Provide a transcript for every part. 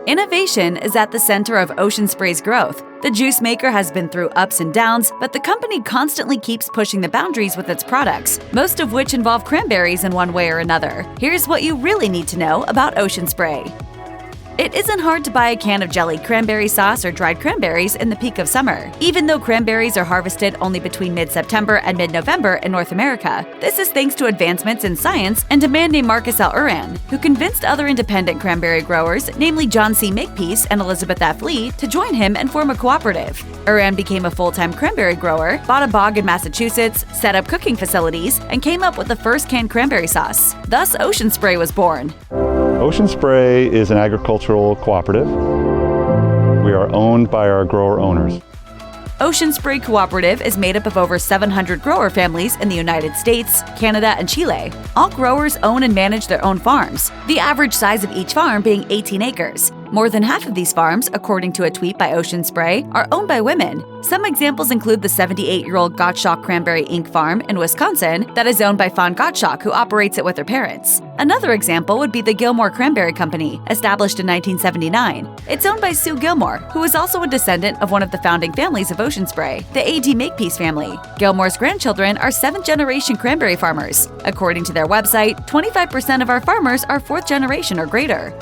Innovation is at the center of Ocean Spray's growth. The juice maker has been through ups and downs, but the company constantly keeps pushing the boundaries with its products, most of which involve cranberries in one way or another. Here's what you really need to know about Ocean Spray. It isn't hard to buy a can of jellied cranberry sauce or dried cranberries in the peak of summer. Even though cranberries are harvested only between mid-September and mid-November in North America, this is thanks to advancements in science and a man named Marcus L. Uran, who convinced other independent cranberry growers, namely John C. Makepeace and Elizabeth F. Lee, to join him and form a cooperative. Uran became a full-time cranberry grower, bought a bog in Massachusetts, set up cooking facilities, and came up with the first canned cranberry sauce. Thus, Ocean Spray was born. Ocean Spray is an agricultural cooperative. We are owned by our grower owners. Ocean Spray Cooperative is made up of over 700 grower families in the United States, Canada, and Chile. All growers own and manage their own farms, the average size of each farm being 18 acres. More than half of these farms, according to a tweet by Ocean Spray, are owned by women. Some examples include the 78-year-old Gottschalk Cranberry Inc. farm in Wisconsin that is owned by Fawn Gottschalk, who operates it with her parents. Another example would be the Gilmore Cranberry Company, established in 1979. It's owned by Sue Gilmore, who is also a descendant of one of the founding families of Ocean Spray, the A.D. Makepeace family. Gilmore's grandchildren are seventh-generation cranberry farmers. According to their website, 25% of our farmers are fourth generation or greater.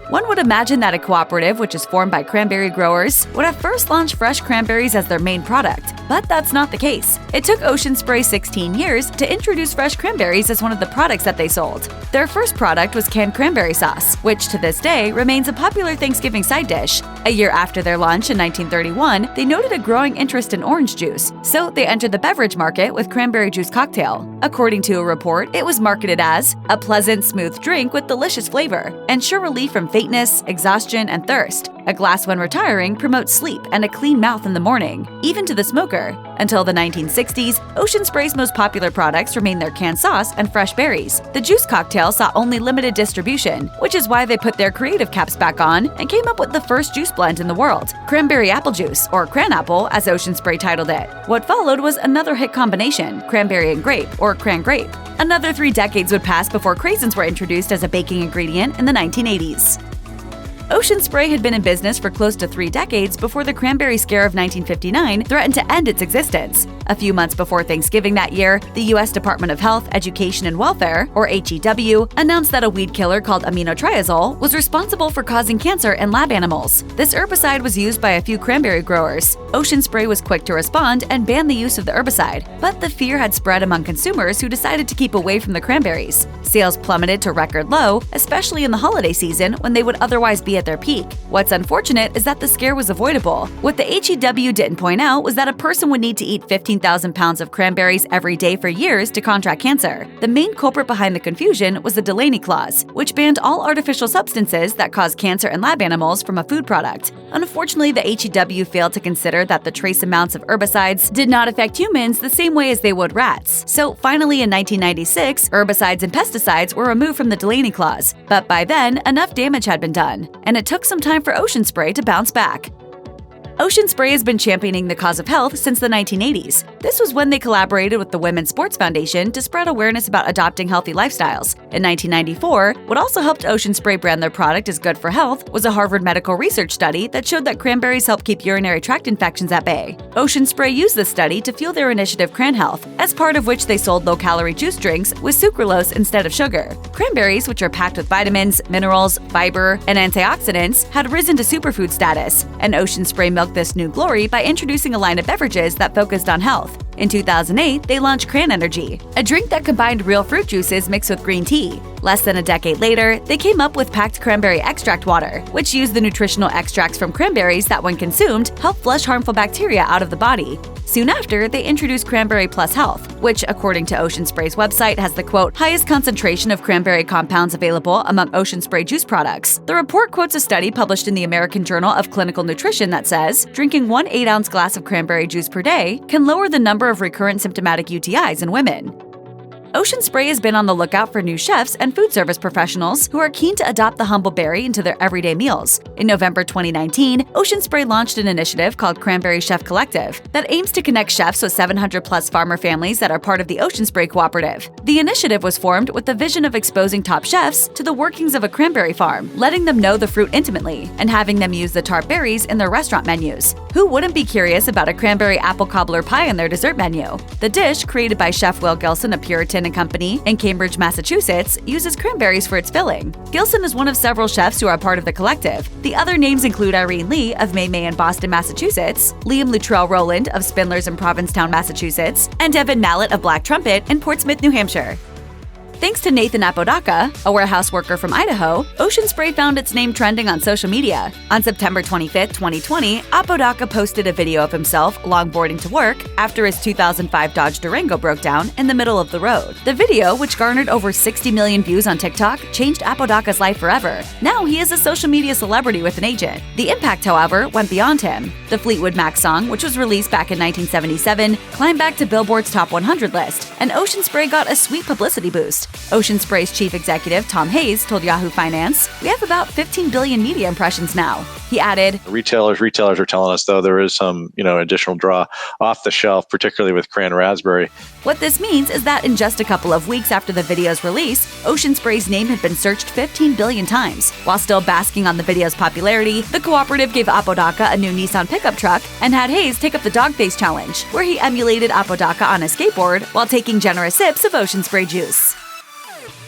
One would imagine that a cooperative, which is formed by cranberry growers, would have first launched fresh cranberries as their main product, but that's not the case. It took Ocean Spray 16 years to introduce fresh cranberries as one of the products that they sold. Their first product was canned cranberry sauce, which to this day remains a popular Thanksgiving side dish. A year after their launch in 1931, they noted a growing interest in orange juice, so they entered the beverage market with cranberry juice cocktail. According to a report, it was marketed as a pleasant, smooth drink with delicious flavor, ensure relief from faintness, exhaustion, and thirst. A glass when retiring promotes sleep and a clean mouth in the morning, even to the smoker. Until the 1960s, Ocean Spray's most popular products remained their canned sauce and fresh berries. The juice cocktail saw only limited distribution, which is why they put their creative caps back on and came up with the first juice blend in the world, cranberry apple juice, or cran-apple as Ocean Spray titled it. What followed was another hit combination, cranberry and grape, or cran-grape. Another 3 decades would pass before Craisins were introduced as a baking ingredient in the 1980s. Ocean Spray had been in business for close to 3 decades before the Cranberry Scare of 1959 threatened to end its existence. A few months before Thanksgiving that year, the U.S. Department of Health, Education, and Welfare, or HEW, announced that a weed killer called aminotriazole was responsible for causing cancer in lab animals. This herbicide was used by a few cranberry growers. Ocean Spray was quick to respond and ban the use of the herbicide, but the fear had spread among consumers who decided to keep away from the cranberries. Sales plummeted to record low, especially in the holiday season when they would otherwise be at their peak. What's unfortunate is that the scare was avoidable. What the HEW didn't point out was that a person would need to eat 15,000 pounds of cranberries every day for years to contract cancer. The main culprit behind the confusion was the Delaney Clause, which banned all artificial substances that cause cancer in lab animals from a food product. Unfortunately, the HEW failed to consider that the trace amounts of herbicides did not affect humans the same way as they would rats. So finally, in 1996, herbicides and pesticides were removed from the Delaney Clause. But by then, enough damage had been done, and it took some time for Ocean Spray to bounce back. Ocean Spray has been championing the cause of health since the 1980s. This was when they collaborated with the Women's Sports Foundation to spread awareness about adopting healthy lifestyles. In 1994, what also helped Ocean Spray brand their product as good for health was a Harvard medical research study that showed that cranberries help keep urinary tract infections at bay. Ocean Spray used this study to fuel their initiative Cran Health, as part of which they sold low-calorie juice drinks with sucralose instead of sugar. Cranberries, which are packed with vitamins, minerals, fiber, and antioxidants, had risen to superfood status, and Ocean Spray milked this new glory by introducing a line of beverages that focused on health. In 2008, they launched Cran Energy, a drink that combined real fruit juices mixed with green tea. Less than a decade later, they came up with packed cranberry extract water, which used the nutritional extracts from cranberries that, when consumed, help flush harmful bacteria out of the body. Soon after, they introduced Cranberry Plus Health, which, according to Ocean Spray's website, has the quote, highest concentration of cranberry compounds available among Ocean Spray juice products. The report quotes a study published in the American Journal of Clinical Nutrition that says, drinking 1 8-ounce glass of cranberry juice per day can lower the number of recurrent symptomatic UTIs in women. Ocean Spray has been on the lookout for new chefs and food service professionals who are keen to adopt the humble berry into their everyday meals. In November 2019, Ocean Spray launched an initiative called Cranberry Chef Collective that aims to connect chefs with 700-plus farmer families that are part of the Ocean Spray cooperative. The initiative was formed with the vision of exposing top chefs to the workings of a cranberry farm, letting them know the fruit intimately, and having them use the tart berries in their restaurant menus. Who wouldn't be curious about a cranberry apple cobbler pie in their dessert menu? The dish, created by Chef Will Gilson of Puritan & Company in Cambridge, Massachusetts, uses cranberries for its filling. Gilson is one of several chefs who are part of the collective. The other names include Irene Lee of May in Boston, Massachusetts, Liam Luttrell Rowland of Spindlers in Provincetown, Massachusetts, and Evan Mallett of Black Trumpet in Portsmouth, New Hampshire. Thanks to Nathan Apodaca, a warehouse worker from Idaho, Ocean Spray found its name trending on social media. On September 25, 2020, Apodaca posted a video of himself longboarding to work after his 2005 Dodge Durango broke down in the middle of the road. The video, which garnered over 60 million views on TikTok, changed Apodaca's life forever. Now he is a social media celebrity with an agent. The impact, however, went beyond him. The Fleetwood Mac song, which was released back in 1977, climbed back to Billboard's Top 100 list, and Ocean Spray got a sweet publicity boost. Ocean Spray's chief executive, Tom Hayes, told Yahoo Finance, "We have about 15 billion media impressions now." He added, Retailers are telling us, though, there is some, additional draw off the shelf, particularly with cran raspberry. What this means is that in just a couple of weeks after the video's release, Ocean Spray's name had been searched 15 billion times. While still basking on the video's popularity, the cooperative gave Apodaca a new Nissan pickup truck and had Hayes take up the dog face challenge, where he emulated Apodaca on a skateboard while taking generous sips of Ocean Spray juice.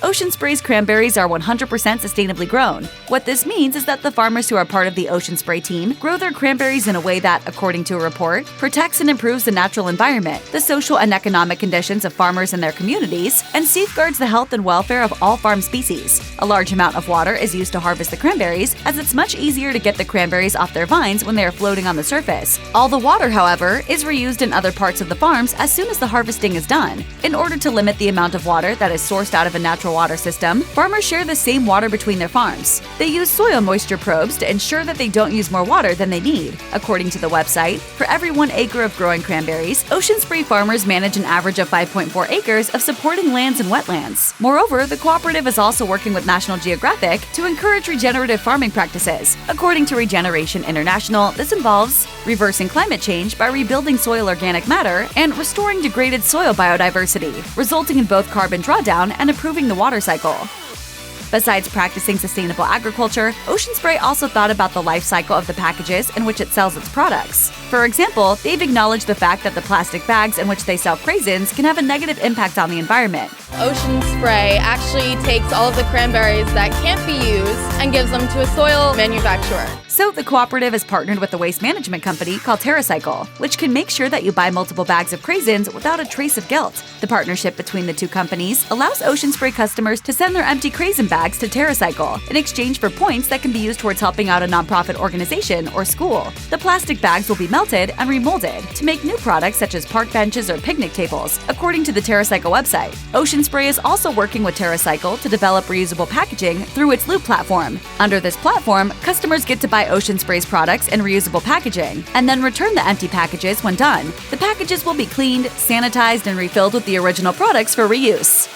Ocean Spray's cranberries are 100% sustainably grown. What this means is that the farmers who are part of the Ocean Spray team grow their cranberries in a way that, according to a report, protects and improves the natural environment, the social and economic conditions of farmers and their communities, and safeguards the health and welfare of all farm species. A large amount of water is used to harvest the cranberries, as it's much easier to get the cranberries off their vines when they are floating on the surface. All the water, however, is reused in other parts of the farms as soon as the harvesting is done. In order to limit the amount of water that is sourced out of a natural water system, farmers share the same water between their farms. They use soil moisture probes to ensure that they don't use more water than they need. According to the website, for every 1 acre of growing cranberries, Ocean Spray farmers manage an average of 5.4 acres of supporting lands and wetlands. Moreover, the cooperative is also working with National Geographic to encourage regenerative farming practices. According to Regeneration International, this involves reversing climate change by rebuilding soil organic matter and restoring degraded soil biodiversity, resulting in both carbon drawdown and improving the water cycle. Besides practicing sustainable agriculture, Ocean Spray also thought about the life cycle of the packages in which it sells its products. For example, they've acknowledged the fact that the plastic bags in which they sell Craisins can have a negative impact on the environment. Ocean Spray actually takes all of the cranberries that can't be used and gives them to a soil manufacturer. So the cooperative has partnered with a waste management company called TerraCycle, which can make sure that you buy multiple bags of Craisins without a trace of guilt. The partnership between the two companies allows Ocean Spray customers to send their empty Craisin bags to TerraCycle in exchange for points that can be used towards helping out a nonprofit organization or school. The plastic bags will be melted and remolded to make new products such as park benches or picnic tables, according to the TerraCycle website. Ocean Spray is also working with TerraCycle to develop reusable packaging through its Loop platform. Under this platform, customers get to buy Ocean Spray's products in reusable packaging and then return the empty packages when done. The packages will be cleaned, sanitized, and refilled with the original products for reuse.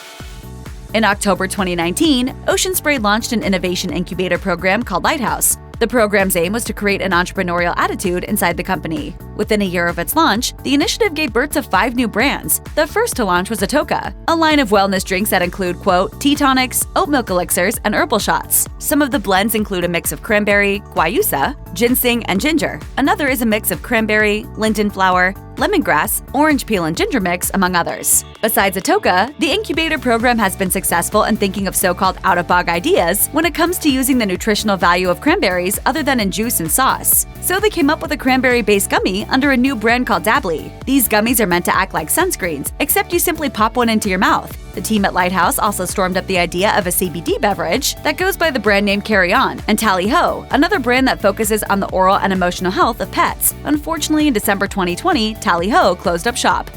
In October 2019, Ocean Spray launched an innovation incubator program called Lighthouse. The program's aim was to create an entrepreneurial attitude inside the company. Within a year of its launch, the initiative gave birth to 5 new brands. The first to launch was Atoka, a line of wellness drinks that include, quote, tea tonics, oat milk elixirs, and herbal shots. Some of the blends include a mix of cranberry, guayusa, ginseng, and ginger. Another is a mix of cranberry, linden flower, lemongrass, orange peel, and ginger mix, among others. Besides Atoka, the incubator program has been successful in thinking of so-called out-of-bog ideas when it comes to using the nutritional value of cranberries other than in juice and sauce. So they came up with a cranberry-based gummy under a new brand called Dabbly. These gummies are meant to act like sunscreens, except you simply pop one into your mouth. The team at Lighthouse also stormed up the idea of a CBD beverage that goes by the brand name Carry On, and Tally Ho, another brand that focuses on the oral and emotional health of pets. Unfortunately, in December 2020, Tally Ho closed up shop.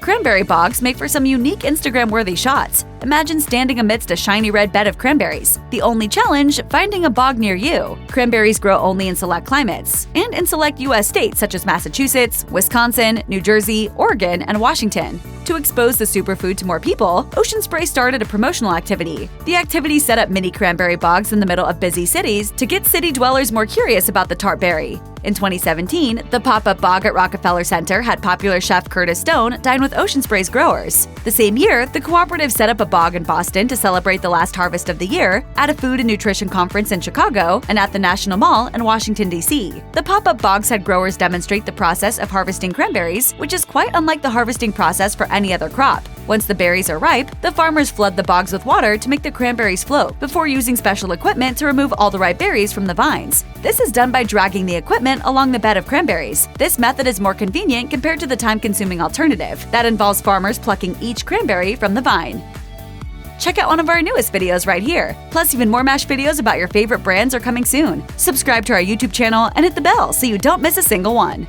Cranberry bogs make for some unique Instagram-worthy shots. Imagine standing amidst a shiny red bed of cranberries. The only challenge, finding a bog near you. Cranberries grow only in select climates, and in select U.S. states such as Massachusetts, Wisconsin, New Jersey, Oregon, and Washington. To expose the superfood to more people, Ocean Spray started a promotional activity. The activity set up mini cranberry bogs in the middle of busy cities to get city dwellers more curious about the tart berry. In 2017, the pop-up bog at Rockefeller Center had popular chef Curtis Stone dine with Ocean Spray's growers. The same year, the cooperative set up a bog in Boston to celebrate the last harvest of the year, at a food and nutrition conference in Chicago, and at the National Mall in Washington, D.C. The pop-up bogs had growers demonstrate the process of harvesting cranberries, which is quite unlike the harvesting process for any other crop. Once the berries are ripe, the farmers flood the bogs with water to make the cranberries float, before using special equipment to remove all the ripe berries from the vines. This is done by dragging the equipment along the bed of cranberries. This method is more convenient compared to the time-consuming alternative that involves farmers plucking each cranberry from the vine. Check out one of our newest videos right here. Plus, even more MASH videos about your favorite brands are coming soon. Subscribe to our YouTube channel and hit the bell so you don't miss a single one.